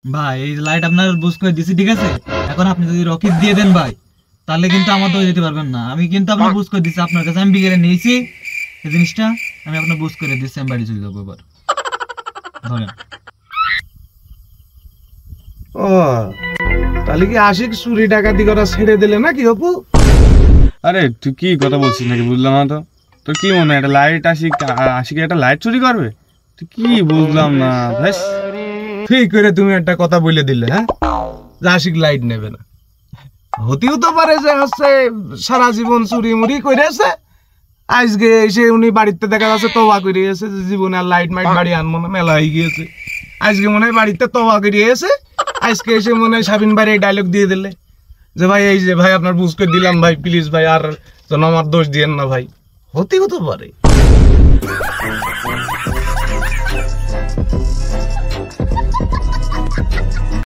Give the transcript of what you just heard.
ভাই এই লাইট আপনার বুঝ করে দিছি, ঠিক আছে? এখন আপনি যদি রকিট দিয়ে দেন ভাই, তাহলে কিন্তু আমার তো যেতে পারবেন না। আমি কিন্তু আপনার বুঝ করে দিছি, আপনার কাছে আমি বিকেলে নিয়েছি এই জিনিসটা, আমি আপনার বুঝ করে দিচ্ছি, আমি বাড়ি চলে যাবো এবার। ধরেন। ও, তাহলে কি আশিক চুরি ডাকাতি করা ছেড়ে দিলে নাকি অপু? আরে তুই কি কথা বলছিস নাকি, বুঝলাম না তো। তোর কি মনে হয় একটা লাইট আশিকে একটা লাইট চুরি করবে? তুই কি, বুঝলাম না ব্যাস। ঠিক করে তুমি একটা কথা বলে দিলে, হ্যাঁ, যে আশিক লাইট নেবে না। হতেও তো পারে যে হচ্ছে সারা জীবন চুরি মুড়ি করেছে, আজকে এসে উনি বাড়িতে দেখা যাচ্ছে তবা করে এসে যে জীবনে আর লাইট মাইট বাড়ি আনবো না, মেলা হয়ে গিয়েছে। আজকে মনে হয় বাড়িতে তবা করে এসে আজকে এসে মনে হয় সাবিন ভাই এই ডায়লগ দিয়ে দিলে যে ভাই এই যে ভাই আপনার বুঝ করে দিলাম ভাই, প্লিজ ভাই আর যেন আমার দোষ দিয়েন না ভাই। হতেও তো পারে।